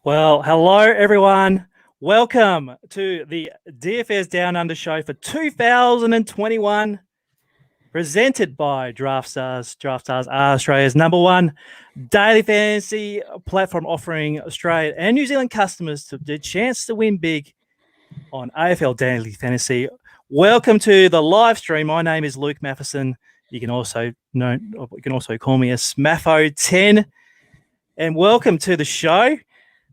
Well, hello everyone. Welcome to the DFS Down Under show for 2021, presented by Draftstars. Draftstars are Australia's #1 daily fantasy platform, offering Australia and New Zealand customers the chance to win big on AFL Daily Fantasy. Welcome to the live stream. My name is Luke Matheson. You can also call me a Smatho 10, and welcome to the show.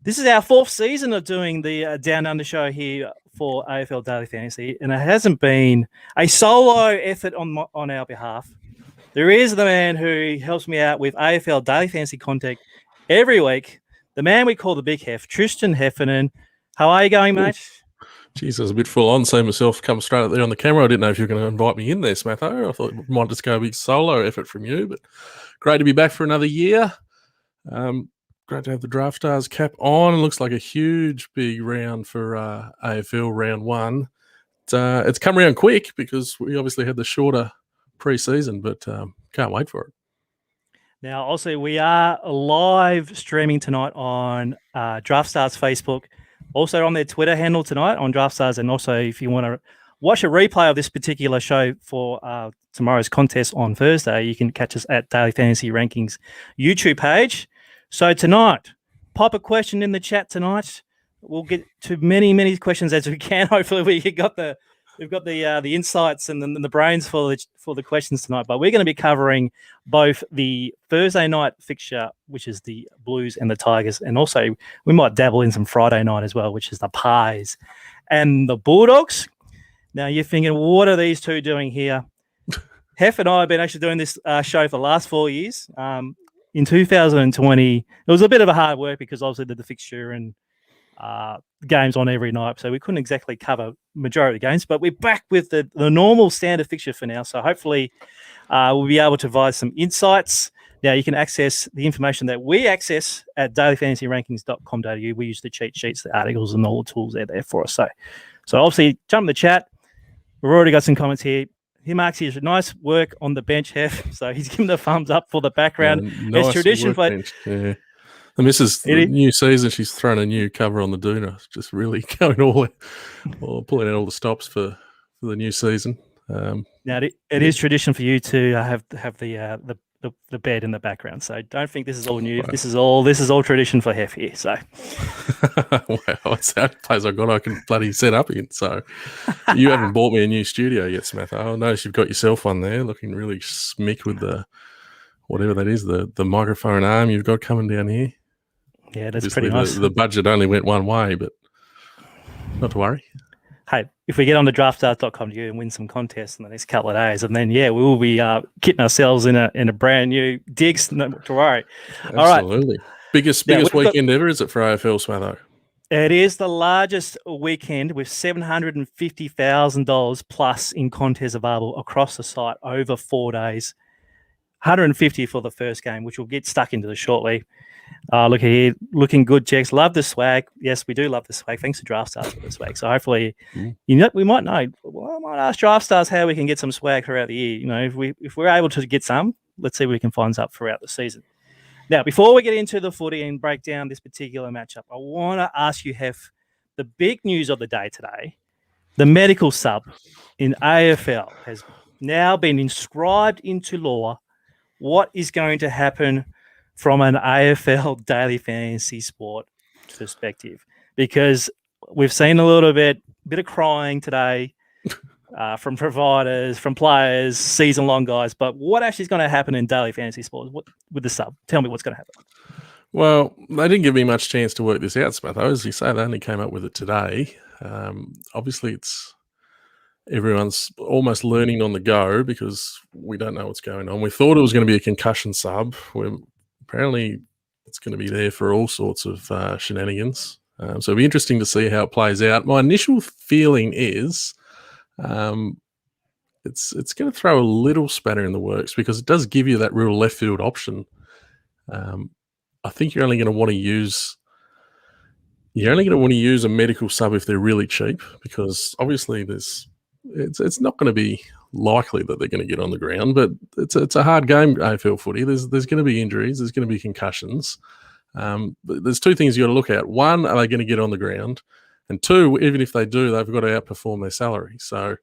This is our 4th season of doing the Down Under show here for AFL Daily Fantasy, and it hasn't been a solo effort on our behalf. There is the man who helps me out with AFL Daily Fantasy content every week, the man we call the Big Hef, Tristan Heffernan. How are you going, mate? Jeez, I was a bit full on, seeing myself come straight up there on the camera. I didn't know if you were going to invite me in there, Smatho. I thought it might just go a big solo effort from you, but great to be back for another year. Great to have the Draftstars cap on. It looks like a huge, big round for AFL round 1. It's come around quick because we obviously had the shorter pre-season, but can't wait for it. Now, also, we are live streaming tonight on Draftstars Facebook, also on their Twitter handle tonight on Draftstars, and also if you want to watch a replay of this particular show for tomorrow's contest on Thursday, you can catch us at Daily Fantasy Rankings YouTube page. So tonight, pop a question in the chat tonight. We'll get to many questions as we can. Hopefully, we've got the insights and the brains for the questions tonight. But we're going to be covering both the Thursday night fixture, which is the Blues and the Tigers, and also we might dabble in some Friday night as well, which is the Pies and the Bulldogs. Now you're thinking, what are these two doing here? Hef and I have been actually doing this show for the last 4 years. In 2020, it was a bit of a hard work because obviously the fixture and games on every night, so we couldn't exactly cover majority of the games. But we're back with the normal standard fixture for now, so hopefully we'll be able to provide some insights. Now you can access the information that we access at dailyfantasyrankings.com.au. We use the cheat sheets, the articles, and all the tools there for us. So obviously jump in the chat. We've already got some comments here. He marks his nice work on the bench, Hef. So he's giving the thumbs up for the background. Nice, it's tradition for yeah. And this is the new season. She's thrown a new cover on the doona. Just really going pulling out all the stops for the new season. Now it is tradition for you to have the bed in the background. So don't think this is all new. Right. This is all tradition for Hef here. So well, it's that place I can bloody set up in. So you haven't bought me a new studio yet, Smatho. I notice you've got yourself one there, looking really smick with the whatever that is, the microphone arm you've got coming down here. Yeah, that's obviously pretty nice. The budget only went one way, but not to worry. Hey, if we get on to draftstars.com and win some contests in the next couple of days, and then we will be kitting ourselves in a brand new digs. Not to worry. Absolutely. All right. Biggest weekend ever, is it, for AFL, Smatho? It is the largest weekend with $750,000 plus in contests available across the site over 4 days. 150 for the first game, which we'll get stuck into shortly. Look here, looking good, Jex. Love the swag. Yes, we do love the swag. Thanks to Draftstars for the swag. So hopefully, we might know. Well, I might ask Draftstars how we can get some swag throughout the year. If we're able to get some, let's see if we can find some throughout the season. Now, before we get into the footy and break down this particular matchup, I want to ask you, Hef, the big news of the day today: the medical sub in AFL has now been inscribed into law. What is going to happen from an AFL daily fantasy sport perspective? Because we've seen a little bit of crying today from providers, from players, season-long guys. But what actually is going to happen in daily fantasy sports with the sub? Tell me what's going to happen. Well, they didn't give me much chance to work this out, Smatho. As you say, they only came up with it today. Obviously, everyone's almost learning on the go because we don't know what's going on. We thought it was going to be a concussion sub. Apparently, it's going to be there for all sorts of shenanigans. So it'll be interesting to see how it plays out. My initial feeling is it's going to throw a little spanner in the works because it does give you that real left field option. I think you're only going to want to use a medical sub if they're really cheap, because obviously it's not going to be likely that they're going to get on the ground, but it's a hard game, AFL footy. There's going to be injuries, there's going to be concussions. But there's two things you got to look at. One, are they going to get on the ground? And two, even if they do, they've got to outperform their salary. So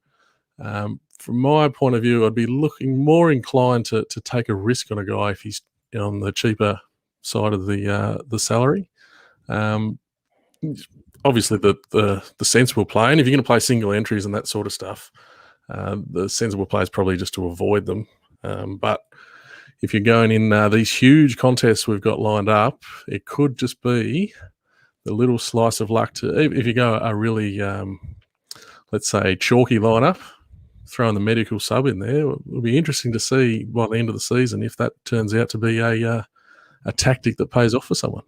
from my point of view, I'd be looking more inclined to take a risk on a guy if he's on the cheaper side of the salary. Obviously, the sensible play, and if you're going to play single entries and that sort of stuff, the sensible play is probably just to avoid them. But if you're going in these huge contests we've got lined up, it could just be the little slice of luck to, if you go a really, let's say, chalky lineup, throwing the medical sub in there, it'll be interesting to see by the end of the season if that turns out to be a tactic that pays off for someone.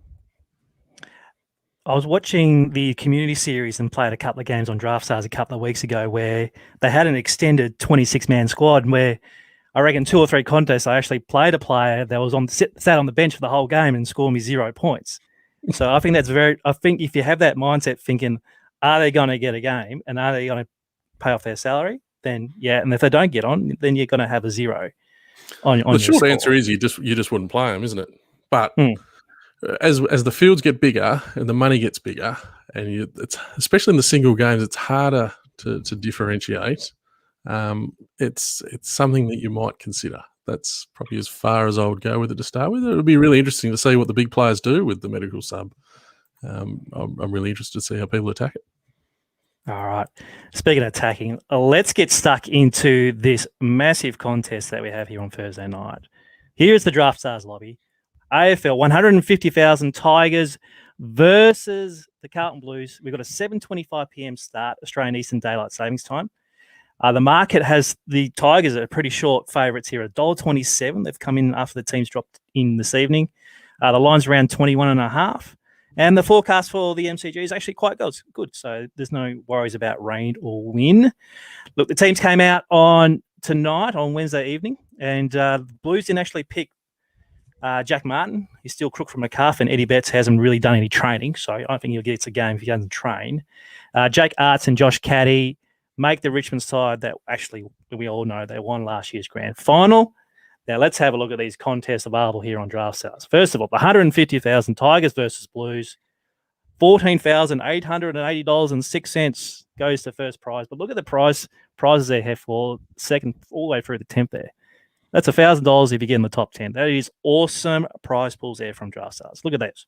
I was watching the community series and played a couple of games on Draftstars a couple of weeks ago where they had an extended 26-man squad where I reckon 2 or 3 contests I actually played a player that was sat on the bench for the whole game and scored me 0 points. So I think I think if you have that mindset thinking, are they going to get a game and are they going to pay off their salary? Then yeah, and if they don't get on, then you're going to have a 0 on the short score. Answer is you just wouldn't play them, isn't it? But as the fields get bigger and the money gets bigger, and it's especially in the single games, it's harder to differentiate. It's something that you might consider. That's probably as far as I would go with it to start with. It would be really interesting to see what the big players do with the medical sub. I'm really interested to see how people attack it. All right. Speaking of attacking, let's get stuck into this massive contest that we have here on Thursday night. Here's the Draftstars lobby. AFL 150,000 Tigers versus the Carlton Blues. We've got a 7:25 p.m. start, Australian Eastern Daylight Savings Time. The market has the Tigers are pretty short favourites here at $1.27. They've come in after the teams dropped in this evening. The line's around 21.5. And the forecast for the MCG is actually quite good. So there's no worries about rain or wind. Look, the teams came out on Wednesday evening, and the Blues didn't actually pick Jack Martin. He's still crook from a calf, and Eddie Betts hasn't really done any training. So I don't think he'll get to a game if he doesn't train. Jake Arts and Josh Caddy make the Richmond side that actually we all know they won last year's grand final. Now, let's have a look at these contests available here on Draftstars. First of all, the 150,000 Tigers versus Blues, $14,880.06 goes to first prize. But look at the prizes they have for second all the way through the 10th there. That's $1,000 if you get in the top 10. That is awesome prize pools there from Draftstars. Look at this.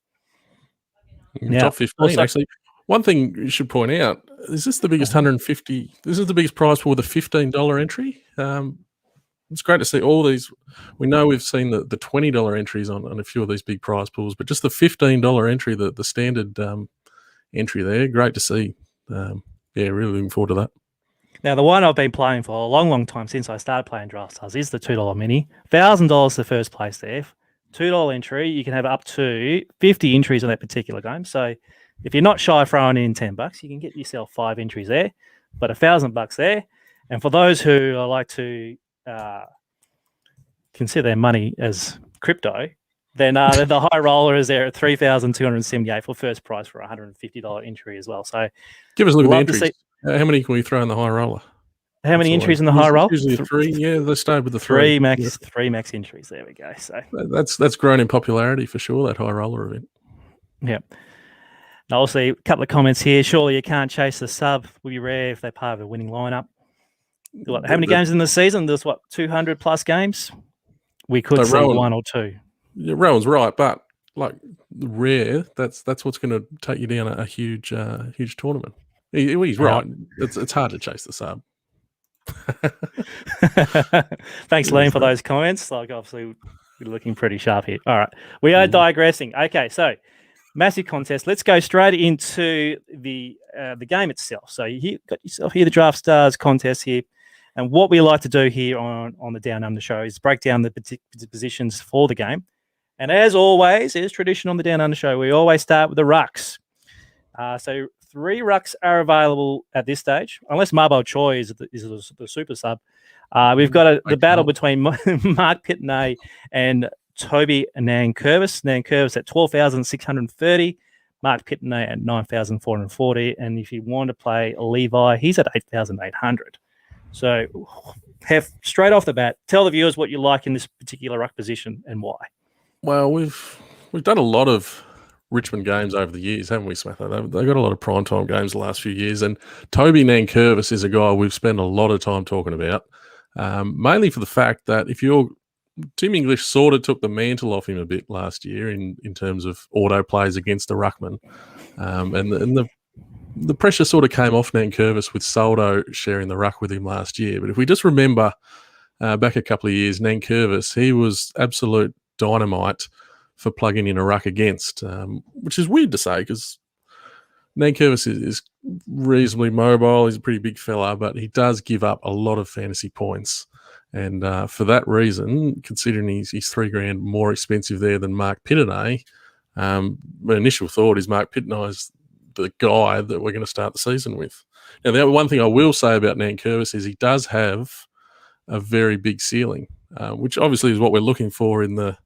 Now, top 15, also, actually. One thing you should point out, is this the biggest 150? This is the biggest prize pool with a $15 entry. It's great to see all these. We know we've seen the $20 entries on a few of these big prize pools, but just the $15 entry, the standard entry there, great to see. Really looking forward to that. Now, the one I've been playing for a long, long time since I started playing Draftstars is the $2 mini. $1,000 the first place there. $2 entry, you can have up to 50 entries on that particular game. So if you're not shy of throwing in $10, you can get yourself 5 entries there, but $1,000 there. And for those who like to consider their money as crypto, then the high roller is there at $3,278 for first prize for a $150 entry as well. So give us a look at the entries. How many can we throw in the high roller? How many entries in the high roller? Usually 3. Yeah, let's start with the 3. Three max entries. There we go. So that's grown in popularity for sure, that high roller event. Yeah. Now, also, a couple of comments here. Surely you can't chase the sub. Would be rare if they're part of a winning lineup. How many games in the season? There's 200 plus games. We could see Rowan, 1 or 2. Yeah, Rowan's right, but like rare, that's what's going to take you down a huge tournament. He's right. It's hard to chase the sub. Thanks, Liam, for those comments. Like, obviously, we're looking pretty sharp here. All right, we are digressing. Okay, so massive contest. Let's go straight into the game itself. So you got yourself here the Draftstars contest here, and what we like to do here on the Down Under show is break down the positions for the game. And as always, is tradition on the Down Under show, we always start with the rucks. So 3 rucks are available at this stage, unless Mabo Choi is the super sub. We've got the battle between Mark Pitney and Toby Nankervis. Nankervis at 12,630, Mark Pitney at 9,440, and if you want to play Levi, he's at 8,800. So, Hef, straight off the bat, tell the viewers what you like in this particular ruck position and why. Well, we've done a lot of Richmond games over the years, haven't we, Smatho? They've got a lot of primetime games the last few years. And Toby Nankervis is a guy we've spent a lot of time talking about, mainly for the fact that Tim English sort of took the mantle off him a bit last year in terms of auto plays against the ruckman. And the pressure sort of came off Nankervis with Soldo sharing the ruck with him last year. But if we just remember back a couple of years, Nankervis, he was absolute dynamite for plugging in a ruck against, which is weird to say because Nankervis is reasonably mobile. He's a pretty big fella, but he does give up a lot of fantasy points. And for that reason, considering he's $3,000 more expensive there than Mark Pittenay, my initial thought is Mark Pittenay is the guy that we're going to start the season with. Now, the one thing I will say about Nankervis is he does have a very big ceiling, which obviously is what we're looking for in the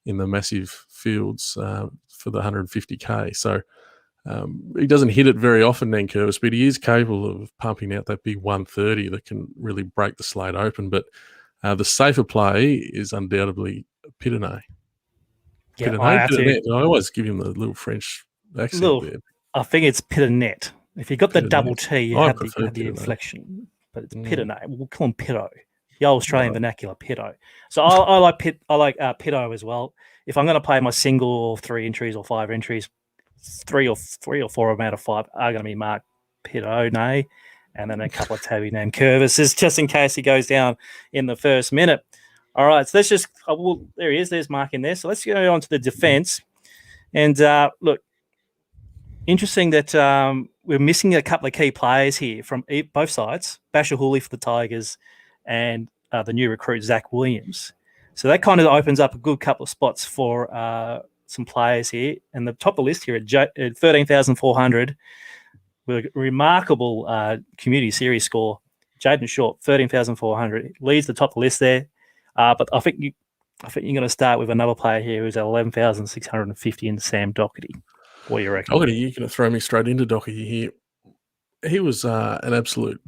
massive fields for the 150K. So he doesn't hit it very often, Nankervis, but he is capable of pumping out that big 130 that can really break the slate open. But the safer play is undoubtedly Pittenay. Yeah, I always give him the little French accent there. I think it's Pitternet. If you got the double T, you have the inflection. But it's Pittenay. We'll call him Pitto. The old Australian vernacular, Pitto. So I like Pitto as well. If I'm going to play my single or 3 entries or 5 entries, three or four of them out of 5 are going to be Mark Pittonay, and then a couple of Toby Nankervis just in case he goes down in the first minute. All right, so let's just there he is. There's Mark in there. So let's go on to the defense. And look, interesting that we're missing a couple of key players here from both sides. Basher Hooley for the Tigers and the new recruit, Zach Williams. So that kind of opens up a good couple of spots for some players here. And the top of the list here at 13,400 with a remarkable community series score. Jaden Short, 13,400. Leads the top of the list there. But I think you're going to start with another player here who's at 11,650 in Sam Doherty. What do you reckon? Doherty, you're going to throw me straight into Doherty here. He was an absolute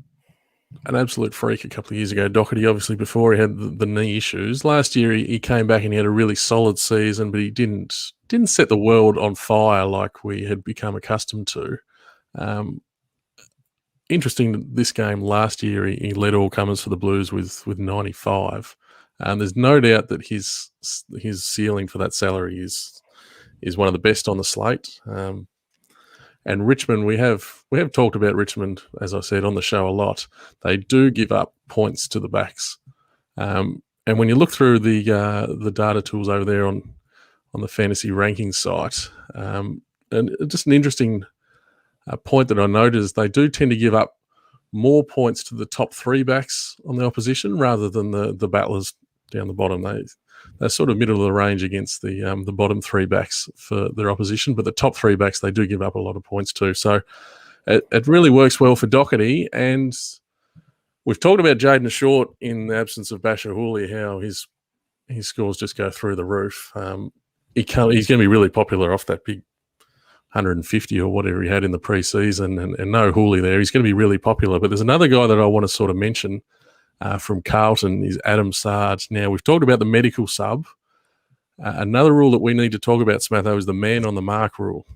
freak a couple of years ago. Doherty, obviously, before he had the knee issues. Last year, he came back and he had a really solid season, but he didn't set the world on fire like we had become accustomed to. Interesting, this game last year, he led all comers for the Blues with 95. There's no doubt that his ceiling for that salary is one of the best on the slate. And Richmond, we have talked about Richmond, as I said, on the show a lot. They do give up points to the backs. And when you look through the data tools over there on the fantasy ranking site, and just an interesting point that I noticed, they do tend to give up more points to the top 3 backs on the opposition rather than the battlers down the bottom. They're sort of middle of the range against the bottom 3 backs for their opposition, but the top 3 backs, they do give up a lot of points too. So it really works well for Doherty. And we've talked about Jaden Short in the absence of Basher Hooley, how his scores just go through the roof. He's going to be really popular off that big 150 or whatever he had in the preseason, and no Hooley there. He's going to be really popular. But there's another guy that I want to sort of mention from Carlton is Adam Sard. Now, we've talked about the medical sub. Another rule that we need to talk about, Smatho, is the man on the mark rule,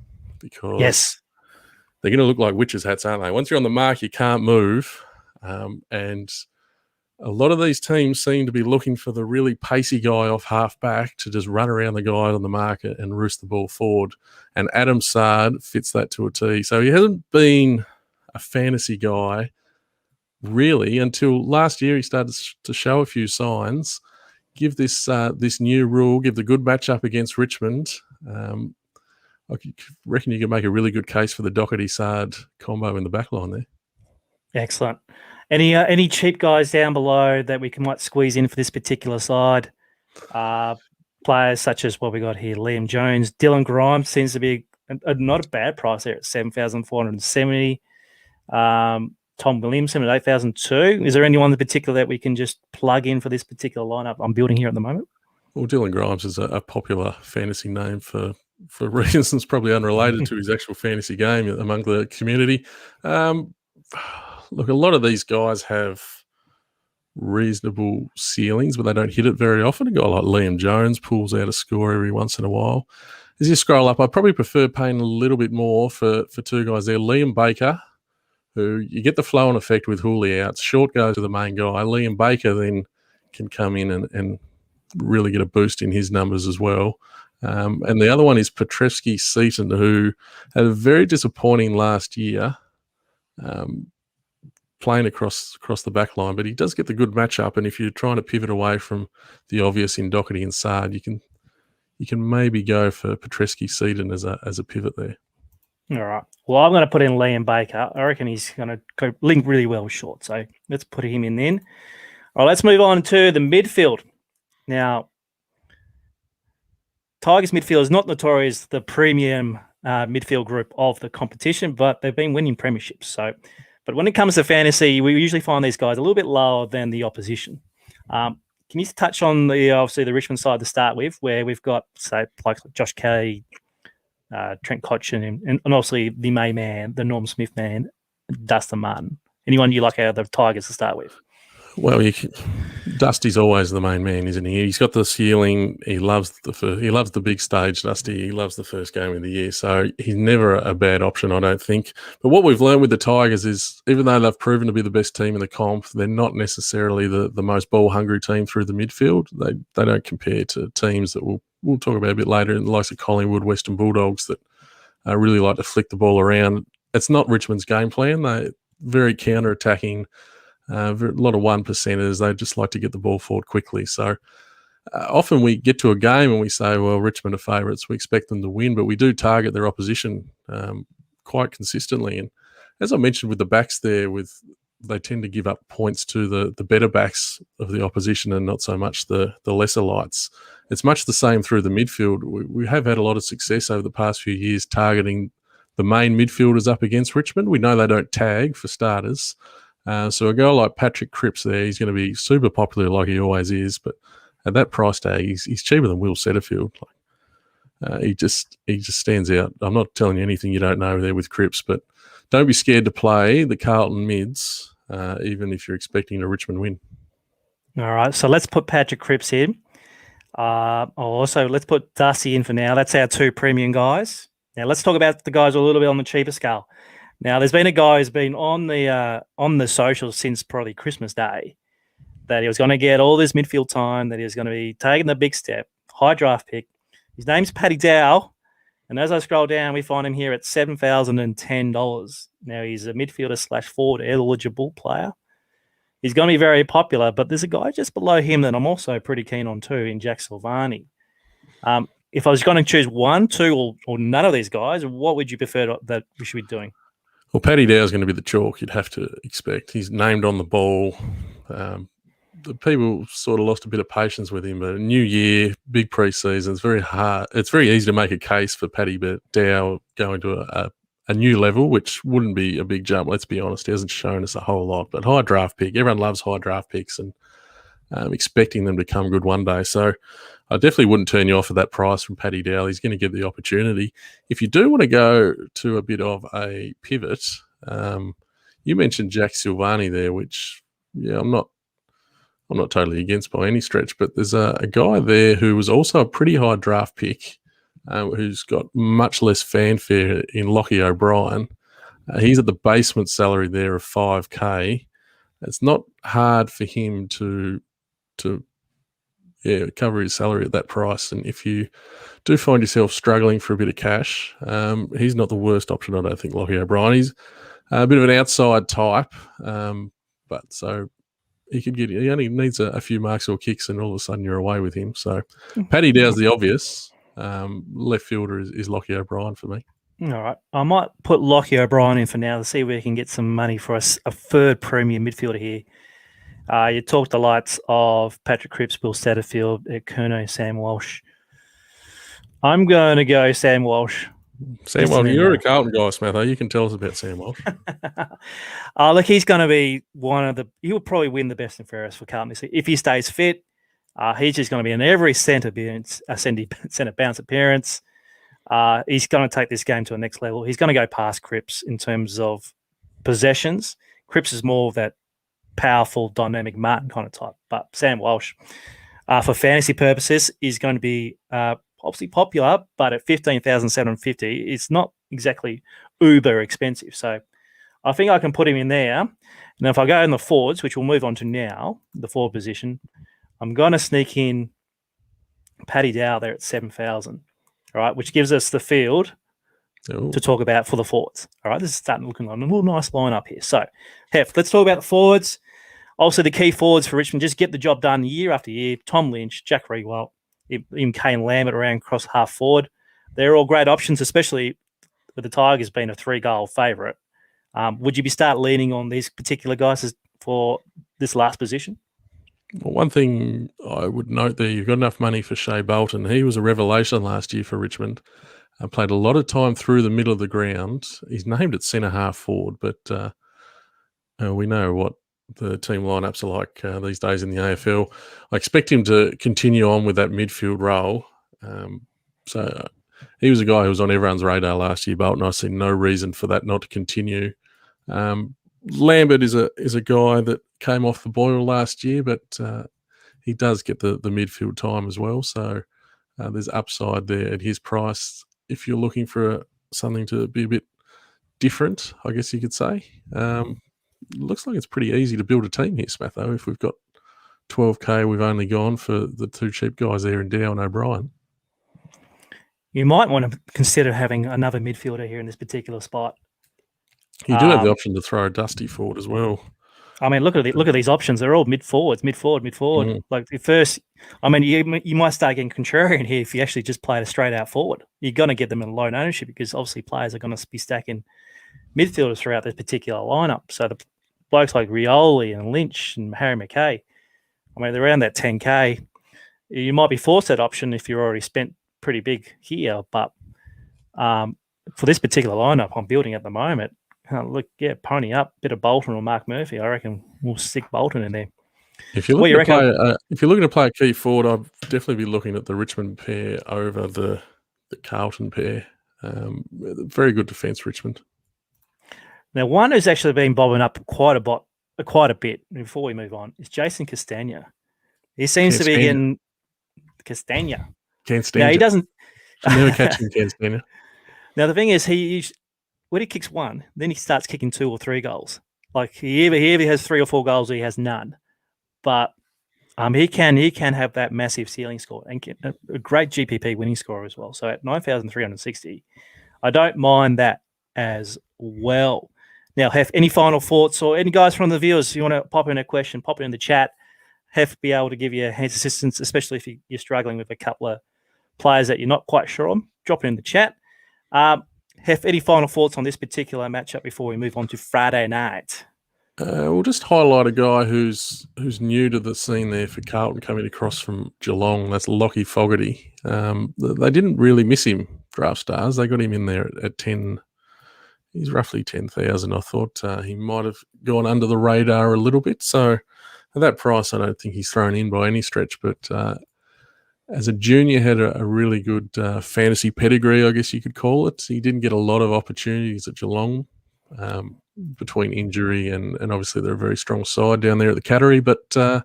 because they're going to look like witches' hats, aren't they? Once you're on the mark, you can't move. And a lot of these teams seem to be looking for the really pacey guy off half back to just run around the guy on the market and roost the ball forward. And Adam Sard fits that to a T. So he hasn't been a fantasy guy really until last year. He started to show a few signs. Give this new rule, give the good matchup against Richmond. I reckon you can make a really good case for the Doherty-Sard combo in the back line there. Excellent. Any cheap guys down below that we might squeeze in for this particular side? Players such as what we got here, Liam Jones, Dylan Grimes seems to be not a bad price there at 7,470. Tom Williamson at 8,002. Is there anyone in particular that we can just plug in for this particular lineup I'm building here at the moment? Well, Dylan Grimes is a popular fantasy name for reasons probably unrelated to his actual fantasy game among the community. Look, a lot of these guys have reasonable ceilings, but they don't hit it very often. A guy like Liam Jones pulls out a score every once in a while. as you scroll up, I probably prefer paying a little bit more for two guys there. Liam Baker, who you get the flow-on effect with Hooley out. Short goes to the main guy. Liam Baker then can come in and really get a boost in his numbers as well. And the other one is Petrevski-Seaton, who had a very disappointing last year playing across the back line, but he does get the good matchup. And if you're trying to pivot away from the obvious in Doherty and Sard, you can maybe go for Petrevski-Seaton as a pivot there. All right. Well, I'm going to put in Liam Baker. I reckon he's going to link really well with Short. So let's put him in then. All right, let's move on to the midfield. Now, Tigers midfield is not notorious the premium midfield group of the competition, but they've been winning premierships. So, but when it comes to fantasy, we usually find these guys a little bit lower than the opposition. Can you touch on obviously the Richmond side to start with, where we've got, say, like Josh Kelly, Trent Cotchin, and obviously the May man, the Norm Smith man, Dustin Martin. Anyone you like out of the Tigers to start with? Well, Dusty's always the main man, isn't he? He's got the ceiling. He loves the big stage, Dusty. He loves the first game of the year. So he's never a bad option, I don't think. But what we've learned with the Tigers is, even though they've proven to be the best team in the comp, they're not necessarily the most ball-hungry team through the midfield. They don't compare to teams that we'll talk about a bit later, in the likes of Collingwood, Western Bulldogs, that really like to flick the ball around. It's not Richmond's game plan. They're very counter-attacking. A lot of 1%ers. They just like to get the ball forward quickly. So often we get to a game and we say, well, Richmond are favourites. We expect them to win, but we do target their opposition quite consistently. And as I mentioned with the backs there, they tend to give up points to the better backs of the opposition and not so much the lesser lights. It's much the same through the midfield. We have had a lot of success over the past few years targeting the main midfielders up against Richmond. We know they don't tag, for starters. So a guy like Patrick Cripps there, he's going to be super popular like he always is, but at that price tag, he's cheaper than Will Setterfield. He just stands out. I'm not telling you anything you don't know there with Cripps, but don't be scared to play the Carlton mids, even if you're expecting a Richmond win. All right, so let's put Patrick Cripps in. Also, let's put Dusty in for now. That's our two premium guys. Now let's talk about the guys a little bit on the cheaper scale. Now, there's been a guy who's been on the socials since probably Christmas Day that he was going to get all this midfield time, that he was going to be taking the big step, high draft pick. His name's Paddy Dow, and as I scroll down, we find him here at $7,010. Now, he's a midfielder / forward eligible player. He's going to be very popular, but there's a guy just below him that I'm also pretty keen on too, in Jack Silvani. If I was going to choose one, two, or none of these guys, what would you prefer that we should be doing? Well, Paddy Dow is going to be the chalk you'd have to expect. He's named on the ball. The people sort of lost a bit of patience with him, but a new year, big pre-season, it's very hard. It's very easy to make a case for Paddy Dow going to a new level, which wouldn't be a big jump, let's be honest. He hasn't shown us a whole lot, but high draft pick. Everyone loves high draft picks and expecting them to come good one day. So I definitely wouldn't turn you off at that price from Paddy Dow. He's going to get the opportunity. If you do want to go to a bit of a pivot, you mentioned Jack Silvani there, which, yeah, I'm not totally against by any stretch, but there's a guy there who was also a pretty high draft pick, who's got much less fanfare in Lockie O'Brien. He's at the basement salary there of $5,000. It's not hard for him to cover his salary at that price. And if you do find yourself struggling for a bit of cash, he's not the worst option, I don't think, Lockie O'Brien. He's a bit of an outside type, but so he only needs a few marks or kicks and all of a sudden you're away with him. So Paddy Dow's the obvious. Left fielder is Lockie O'Brien for me. All right. I might put Lockie O'Brien in for now to see where we can get some money for a third premium midfielder here. You talked the lights of Patrick Cripps, Will Setterfield, Curnow, Sam Walsh. I'm going to go Sam Walsh. Sam Walsh, you're a Carlton guy, Smatho. You can tell us about Sam Walsh. Look, he's going to be he'll probably win the best and fairest for Carlton this year. If he stays fit, he's just going to be in every centre bounce appearance. He's going to take this game to a next level. He's going to go past Cripps in terms of possessions. Cripps is more of that powerful, dynamic Martin kind of type. But Sam Walsh, for fantasy purposes, is going to be, I obviously popular, but at 15,750, it's not exactly uber expensive. So I think I can put him in there. Now, if I go in the forwards, which we'll move on to now, the forward position, I'm going to sneak in Paddy Dow there at 7,000, all right, which gives us the field to talk about for the forwards. All right, this is starting looking like a little nice lineup here. So, Hef, let's talk about the forwards. Also, the key forwards for Richmond, just get the job done year after year. Tom Lynch, Jack Riewoldt, even Kane Lambert around across half forward. They're all great options, especially with the Tigers being a 3-goal favourite. Would you be start leaning on these particular guys for this last position? Well, one thing I would note there, you've got enough money for Shea Bolton. He was a revelation last year for Richmond. Played a lot of time through the middle of the ground. He's named at centre half forward, but we know what the team lineups are like these days in the AFL. I expect him to continue on with that midfield role. So he was a guy who was on everyone's radar last year, Bolton. I see no reason for that not to continue. Lambert is a guy that came off the boil last year, but he does get the midfield time as well. So there's upside there at his price. If you're looking for something to be a bit different, I guess you could say. Looks like it's pretty easy to build a team here, Smatho. If we've got 12K, we've only gone for the two cheap guys there in Dow and O'Brien. You might want to consider having another midfielder here in this particular spot. You do have the option to throw a Dusty forward as well. I mean, look at these options. They're all mid forward. Like the first, I mean, you might start getting contrarian here if you actually just play a straight out forward. You're going to get them in low ownership because obviously players are going to be stacking midfielders throughout this particular lineup. So the blokes like Rioli and Lynch and Harry McKay, I mean, they're around that 10K. You might be forced that option if you're already spent pretty big here, but for this particular lineup I'm building at the moment, pony up, bit of Bolton or Mark Murphy. I reckon we'll stick Bolton in there. If you're looking to play a key forward, I'd definitely be looking at the Richmond pair over the Carlton pair. Very good defence, Richmond. Now, one who's actually been bobbing up quite a bit before we move on is Jason Castagna. He seems to be getting Castagna. Now, he doesn't. Never catch him, Castagna. Now, the thing is, when he kicks one, then he starts kicking 2 or 3 goals. Like he either has 3 or 4 goals or he has none. But he can have that massive ceiling score and a great GPP winning score as well. So at 9,360, I don't mind that as well. Now, Hef, any final thoughts or any guys from the viewers, you want to pop in a question, pop it in the chat. Hef be able to give you hands assistance, especially if you're struggling with a couple of players that you're not quite sure on. Drop it in the chat. Hef, any final thoughts on this particular matchup before we move on to Friday night? We'll just highlight a guy who's new to the scene there for Carlton, coming across from Geelong. That's Lockie Fogarty. They didn't really miss him, Draftstars. They got him in there at 10. He's roughly 10,000. I thought he might have gone under the radar a little bit. So at that price, I don't think he's thrown in by any stretch. But as a junior, had a really good fantasy pedigree, I guess you could call it. He didn't get a lot of opportunities at Geelong between injury and obviously they're a very strong side down there at the Cattery. But a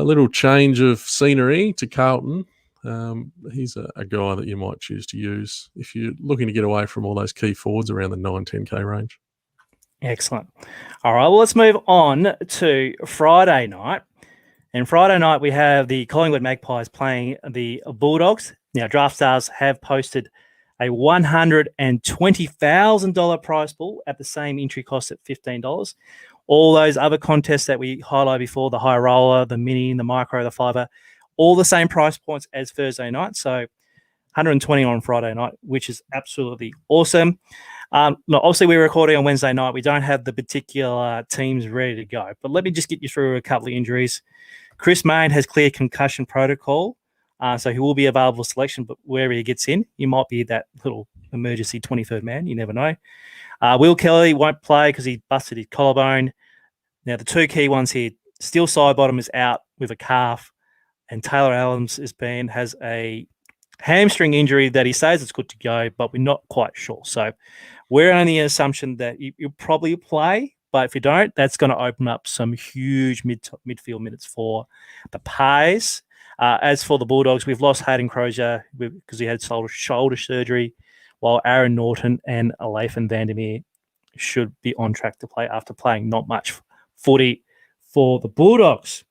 little change of scenery to Carlton. He's a guy that you might choose to use if you're looking to get away from all those key forwards around the 9-10K range. Excellent. All right, well, let's move on to Friday night. And Friday night, we have the Collingwood Magpies playing the Bulldogs. Now, Draftstars have posted a $120,000 prize pool at the same entry cost at $15. All those other contests that we highlighted before, the high roller, the mini, the micro, the fiver, all the same price points as Thursday night. So 120 on Friday night, which is absolutely awesome. Obviously, we're recording on Wednesday night. We don't have the particular teams ready to go. But let me just get you through a couple of injuries. Chris Mayne has clear concussion protocol, so he will be available for selection, but wherever he gets in, he might be that little emergency 23rd man. You never know. Will Kelly won't play because he busted his collarbone. Now, the two key ones here, Steele Sidebottom is out with a calf, and Taylor Adams has a hamstring injury that he says it's good to go, but we're not quite sure. So we're only an assumption that you'll probably play, but if you don't, that's going to open up some huge midfield minutes for the Pies. As for the Bulldogs, we've lost Hayden Crozier because he had shoulder surgery, while Aaron Norton and Lathan Vandermeer should be on track to play after playing not much footy for the Bulldogs.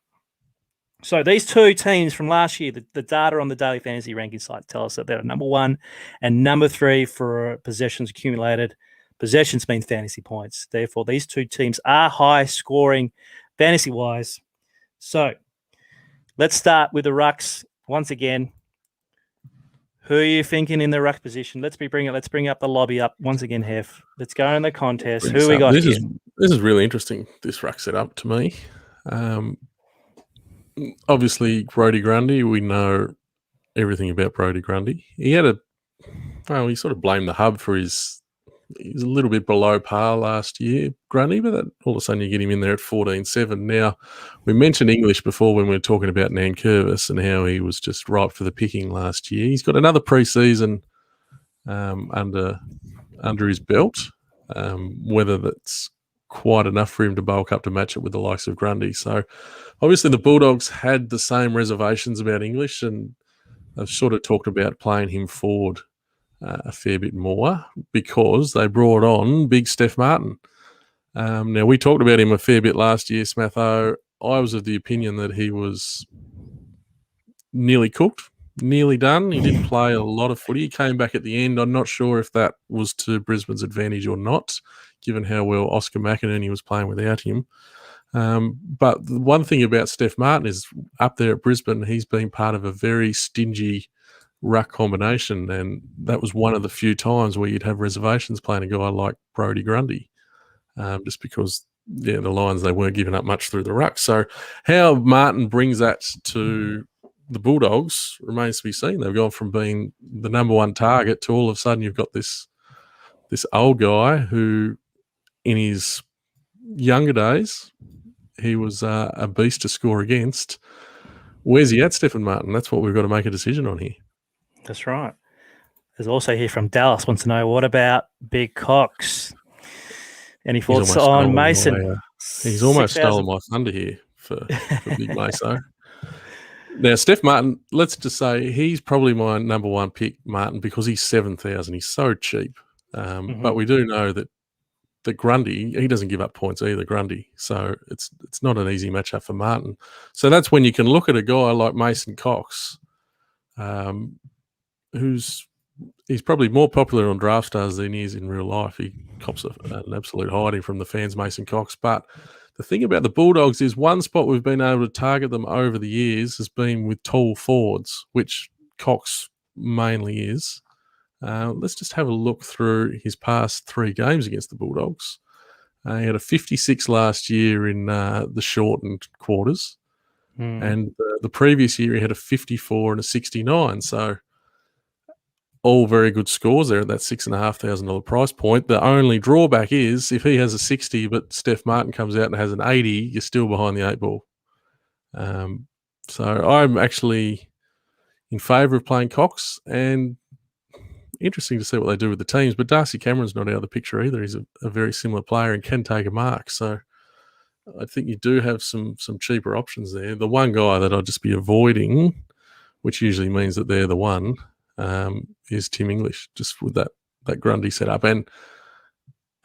So these two teams from last year, the data on the Daily Fantasy ranking site tell us that they're number 1 and number 3 for possessions accumulated. Possessions mean fantasy points. Therefore, these two teams are high scoring fantasy-wise. So let's start with the rucks once again. Who are you thinking in the ruck position? Let's bring up the lobby up once again, Hef. Let's go in the contest. Who we got here? This is really interesting, this ruck setup to me. Obviously, Brodie Grundy, we know everything about Brodie Grundy. He sort of blamed the hub for he's a little bit below par last year, Grundy, but that, all of a sudden you get him in there at 14.7. Now, we mentioned English before when we were talking about Nankervis and how he was just ripe for the picking last year. He's got another pre-season under his belt, whether that's quite enough for him to bulk up to match it with the likes of Grundy. So obviously the Bulldogs had the same reservations about English, and they've sort of talked about playing him forward a fair bit more because they brought on big Steph Martin. Now, we talked about him a fair bit last year, Smatho. I was of the opinion that he was nearly cooked, nearly done. He didn't play a lot of footy. He came back at the end. I'm not sure if that was to Brisbane's advantage or not, given how well Oscar McInerney was playing without him. But the one thing about Steph Martin is up there at Brisbane, he's been part of a very stingy ruck combination, and that was one of the few times where you'd have reservations playing a guy like Brodie Grundy, just because the Lions, they weren't giving up much through the ruck. So how Martin brings that to the Bulldogs remains to be seen. They've gone from being the number 1 target to all of a sudden you've got this old guy who in his younger days he was a beast to score against. Where's he at, Stephen Martin? That's what we've got to make a decision on here. That's right. There's also here from Dallas wants to know, what about Big Cox? Any thoughts on Mason? He's almost stolen my thunder here for Big Mason. Now, Steph Martin, let's just say he's probably my number 1 pick, Martin, because he's 7,000. He's so cheap. But we do know that Grundy, he doesn't give up points either, Grundy. So it's not an easy matchup for Martin. So that's when you can look at a guy like Mason Cox, he's probably more popular on Draftstars than he is in real life. He cops an absolute hiding from the fans, Mason Cox. But the thing about the Bulldogs is one spot we've been able to target them over the years has been with tall forwards, which Cox mainly is. Let's just have a look through his past 3 games against the Bulldogs. He had a 56 last year in the shortened quarters. And the previous year he had a 54 and a 69. So all very good scores there at that $6,500 price point. The only drawback is if he has a 60 but Steph Martin comes out and has an 80, you're still behind the 8 ball. So I'm actually in favour of playing Cox, and interesting to see what they do with the teams. But Darcy Cameron's not out of the picture either. He's a very similar player and can take a mark. So I think you do have some cheaper options there. The one guy that I'd just be avoiding, which usually means that they're the one, is Tim English, just with that Grundy setup. And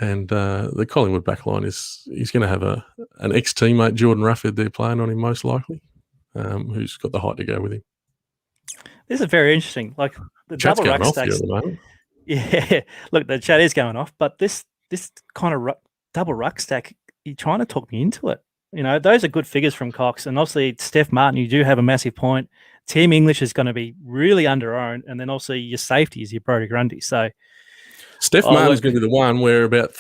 the Collingwood backline he's going to have an ex-teammate, Jordan Ruffhead, there playing on him most likely, who's got the height to go with him. This is very interesting. Like the Chat's double going ruck off stacks. here at the moment. Yeah, look, the chat is going off, but this kind of double ruck stack, you're trying to talk me into it. You know, those are good figures from Cox, and obviously Steph Martin, you do have a massive point. Team English is going to be really under-owned, and then also your safety is your Brodie Grundy. So Steph Martin's going to be the one where about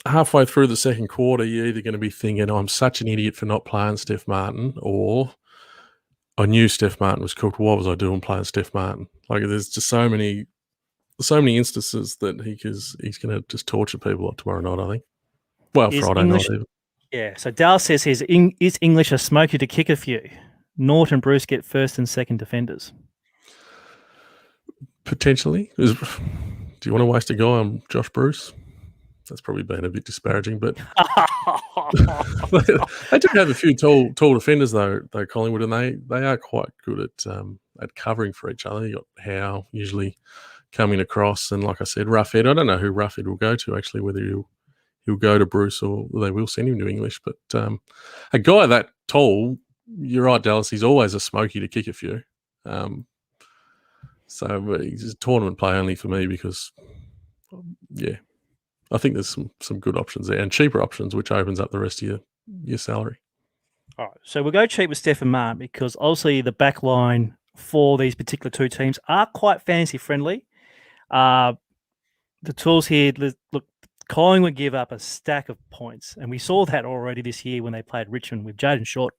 halfway through the second quarter, you're either going to be thinking, I'm such an idiot for not playing Steph Martin, or I knew Steph Martin was cooked. What was I doing playing Steph Martin? Like, there's just so many instances that he's going to just torture people tomorrow night, I think. Well, Friday night even. Yeah, so Dal says is English a smoky to kick a few? Nort and Bruce get first and second defenders. Potentially. Do you want to waste a guy on Josh Bruce? That's probably been a bit disparaging, but they do have a few tall defenders though Collingwood, and they are quite good at covering for each other. You got Howe usually coming across, and like I said, Roughhead. I don't know who Roughhead will go to actually, whether he'll go to Bruce or they will send him to English. But a guy that tall, you're right, Dallas. He's always a smoky to kick a few. So he's a tournament play only for me because, yeah. I think there's some good options there and cheaper options, which opens up the rest of your salary. All right, so we'll go cheap with Steph and Mark because obviously the back line for these particular two teams are quite fantasy friendly. The tools here, look, Collingwood give up a stack of points, and we saw that already this year when they played Richmond with Jaden Short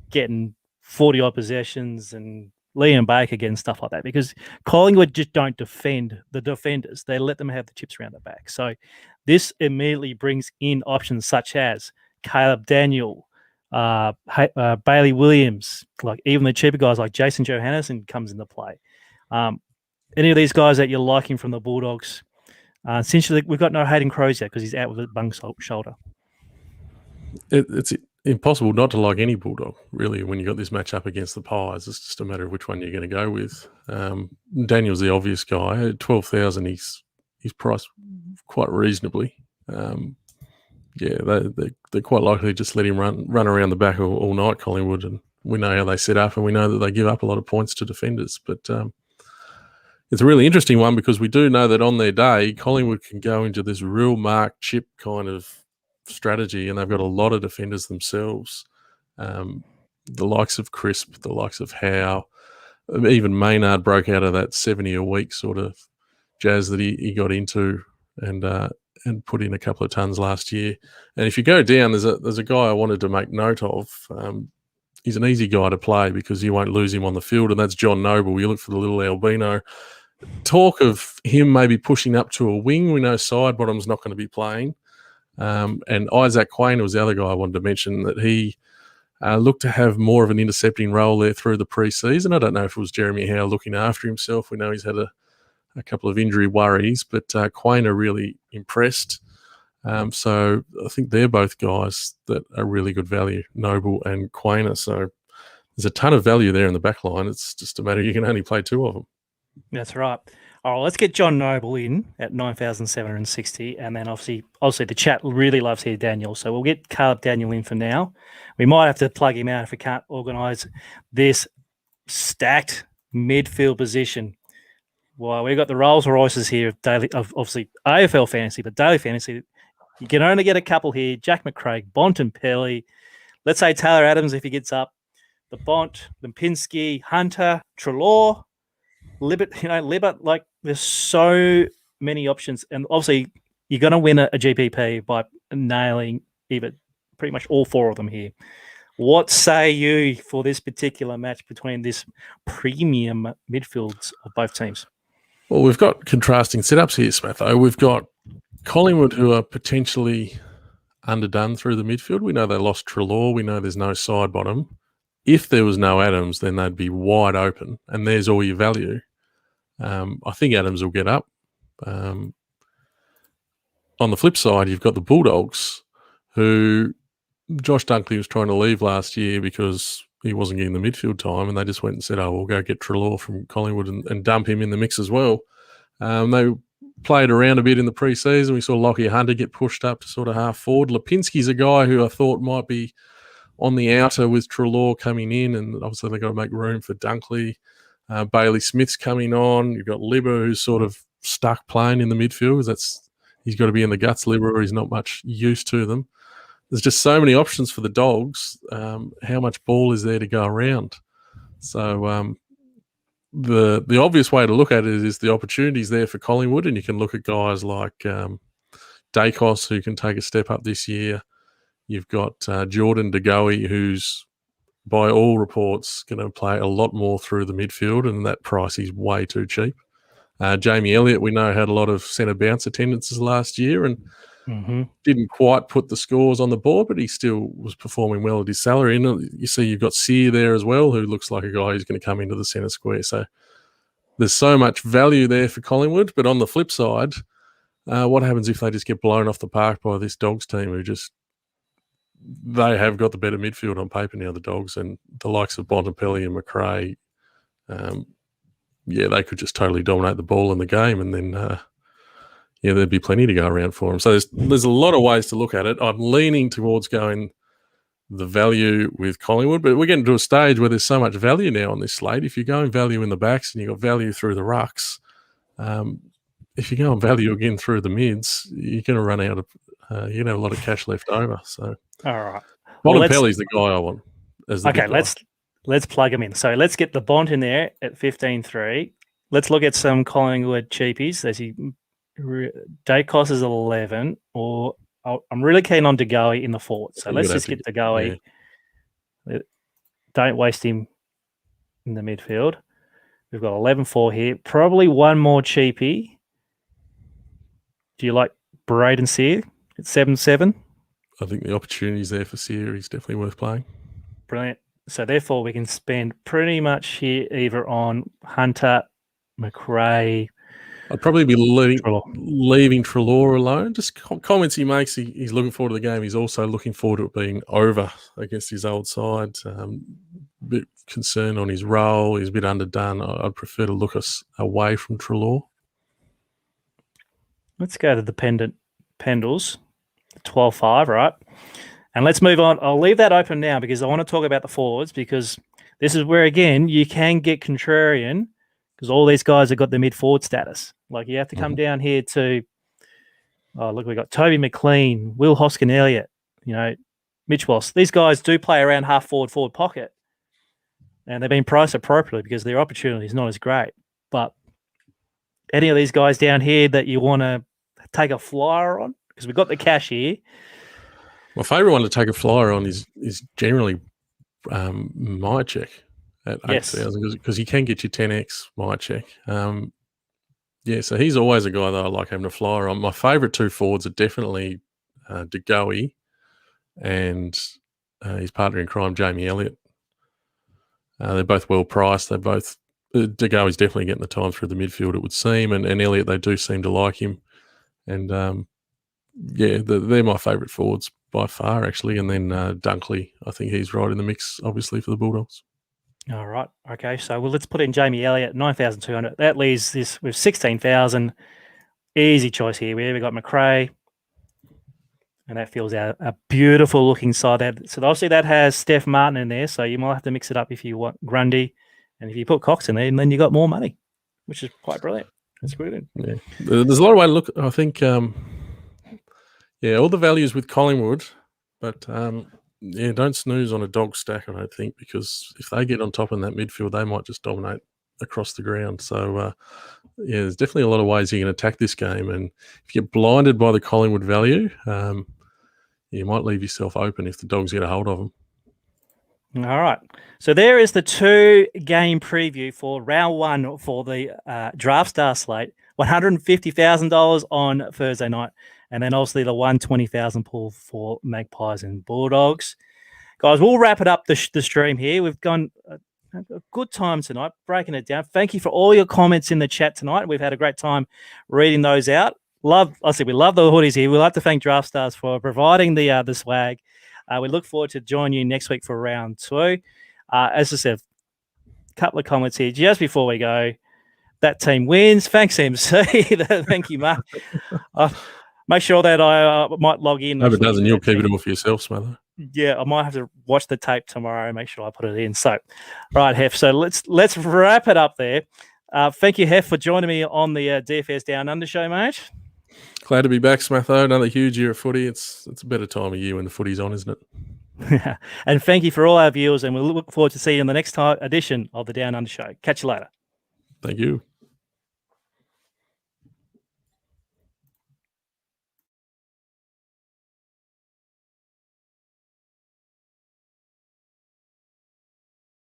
getting 40-odd possessions and Liam Baker getting stuff like that because Collingwood just don't defend the defenders. They let them have the chips around the back. So this immediately brings in options such as Caleb Daniel, Bailey Williams, like even the cheaper guys like Jason Johannesson comes into play. Any of these guys that you're liking from the Bulldogs? Essentially, we've got no Hayden Crozier because he's out with a bung shoulder. It's impossible not to like any Bulldog, really, when you got this match up against the Pies. It's just a matter of which one you're going to go with. Daniel's the obvious guy. At 12,000, he's priced quite reasonably. They're quite likely to just let him run around the back all night, Collingwood, and we know how they set up, and we know that they give up a lot of points to defenders. But it's a really interesting one because we do know that on their day, Collingwood can go into this real mark chip kind of strategy, and they've got a lot of defenders themselves. The likes of Crisp, the likes of Howe, even Maynard broke out of that 70 a week sort of jazz that he got into and put in a couple of tons last year. And if you go down, there's a guy I wanted to make note of. He's an easy guy to play because you won't lose him on the field, and that's John Noble. You look for the little albino. Talk of him maybe pushing up to a wing. We know Sidebottom's not going to be playing. And Isaac Quain was the other guy I wanted to mention, that he looked to have more of an intercepting role there through the preseason. I don't know if it was Jeremy Howe looking after himself. We know he's had a couple of injury worries, but Quain are really impressed. So I think they're both guys that are really good value, Noble and Quainer. So there's a ton of value there in the back line. It's just a matter you can only play two of them. That's right. All right, let's get John Noble in at 9,760, and then obviously the chat really loves here Daniel, so we'll get Caleb Daniel in for now. We might have to plug him out if we can't organise this stacked midfield position. Well, we've got the Rolls Royces here of obviously AFL Fantasy, but Daily Fantasy, you can only get a couple here. Jack McCraig, Bontempelli, let's say Taylor Adams if he gets up, the Bont, Lipinski, Hunter, Treloar, Libert, like there's so many options, and obviously you're going to win a GPP by nailing either pretty much all four of them here. What say you for this particular match between this premium midfields of both teams? Well, we've got contrasting setups here, Smatho. We've got Collingwood, who are potentially underdone through the midfield. We know they lost Treloar. We know there's no Sidebottom. If there was no Adams, then they'd be wide open, and there's all your value. I think Adams will get up. On the flip side, you've got the Bulldogs, who Josh Dunkley was trying to leave last year because he wasn't getting the midfield time, and they just went and said, we'll go get Treloar from Collingwood and dump him in the mix as well. They played around a bit in the preseason. We saw Lockie Hunter get pushed up to sort of half forward. Lipinski's a guy who I thought might be on the outer with Treloar coming in, and obviously they've got to make room for Dunkley. Bailey Smith's coming on. You've got Libber, who's sort of stuck playing in the midfield. He's got to be in the guts, Libber, or he's not much use to them. There's just so many options for the Dogs. How much ball is there to go around? So the obvious way to look at it is the opportunities there for Collingwood, and you can look at guys like Dacos, who can take a step up this year. You've got Jordan De Goey, who's by all reports going to play a lot more through the midfield, and that price is way too cheap. Jamie Elliott, we know, had a lot of centre bounce attendances last year and didn't quite put the scores on the board, but he still was performing well at his salary. And you see you've got Sear there as well, who looks like a guy who's going to come into the centre square. So there's so much value there for Collingwood. But on the flip side, What happens if they just get blown off the park by this Dogs team who they have got the better midfield on paper now, the Dogs, and the likes of Bontempelli and McRae, they could just totally dominate the ball in the game, and then there'd be plenty to go around for them. So there's a lot of ways to look at it. I'm leaning towards going the value with Collingwood, but we're getting to a stage where there's so much value now on this slate. If you're going value in the backs and you've got value through the rucks, if you go on value again through the mids, you're going to run out of you're going to have a lot of cash left over. So, all right, Bontempelli's the guy I want. Okay, let's plug him in. So let's get the Bont in there at 15.3. Let's look at some Collingwood cheapies. Dacos is 11, or I'm really keen on DeGoey in the fort. So let's just get DeGoey. Yeah. Don't waste him in the midfield. We've got 11.4 here. Probably one more cheapie. Do you like Braden Sear at 7.7? I think the opportunity's there for Sear. He's definitely worth playing. Brilliant. So therefore, we can spend pretty much here either on Hunter, McRae. I'd probably be leaving Treloar alone. Just comments he makes. He's looking forward to the game. He's also looking forward to it being over against his old side. A bit concerned on his role. He's a bit underdone. I'd prefer to look us away from Treloar. Let's go to the Pendles, 12.5, right? And let's move on. I'll leave that open now because I want to talk about the forwards, because this is where, again, you can get contrarian because all these guys have got the mid-forward status. Like, you have to come down here to, we've got Toby McLean, Will Hoskin-Elliott, Mitch Walsh. These guys do play around forward pocket, and they've been priced appropriately because their opportunity is not as great. But any of these guys down here that you want to take a flyer on, because we've got the cash here. My favourite one to take a flyer on is generally Myercheck at 8,000 because he can get you 10x Myercheck. So he's always a guy that I like having a flyer on. My favourite two forwards are definitely DeGoey and his partner in crime, Jamie Elliott. They're both well priced. They're both DeGoey's definitely getting the time through the midfield, it would seem, and Elliott, they do seem to like him. And they're my favourite forwards by far, actually. And then Dunkley, I think he's right in the mix, obviously, for the Bulldogs. All right. Okay. So let's put in Jamie Elliott, 9,200. That leaves this with 16,000. Easy choice here. We've got McRae, and that fills out a beautiful looking side. So obviously that has Steph Martin in there. So you might have to mix it up if you want Grundy, and if you put Cox in there, and then you got more money, which is quite brilliant. That's brilliant. Yeah, there's a lot of way to look. I think, all the values with Collingwood, but don't snooze on a dog stack, I don't think, because if they get on top in that midfield, they might just dominate across the ground. So, there's definitely a lot of ways you can attack this game. And if you get blinded by the Collingwood value, you might leave yourself open if the Dogs get a hold of them. All right. So there is the 2-game preview for round one for the Draftstars slate. $150,000 on Thursday night. And then obviously the $120,000 pool for Magpies and Bulldogs. Guys, we'll wrap it up the stream here. We've gone a good time tonight, breaking it down. Thank you for all your comments in the chat tonight. We've had a great time reading those out. We love the hoodies here. We'd like to thank Draftstars for providing the swag. We look forward to joining you next week for round two. As I said, a couple of comments here just before we go. That team wins. Thanks, MC. Thank you, Mark. Make sure that I might log in. No, it doesn't. You'll keep it all for yourself, Smatho. Yeah, I might have to watch the tape tomorrow and make sure I put it in. So, right, Hef. So let's wrap it up there. Thank you, Hef, for joining me on the DFS Down Under show, mate. Glad to be back, Smatho. Another huge year of footy. It's a better time of year when the footy's on, isn't it? And thank you for all our viewers, and we'll look forward to seeing you in the next edition of the Down Under show. Catch you later. Thank you.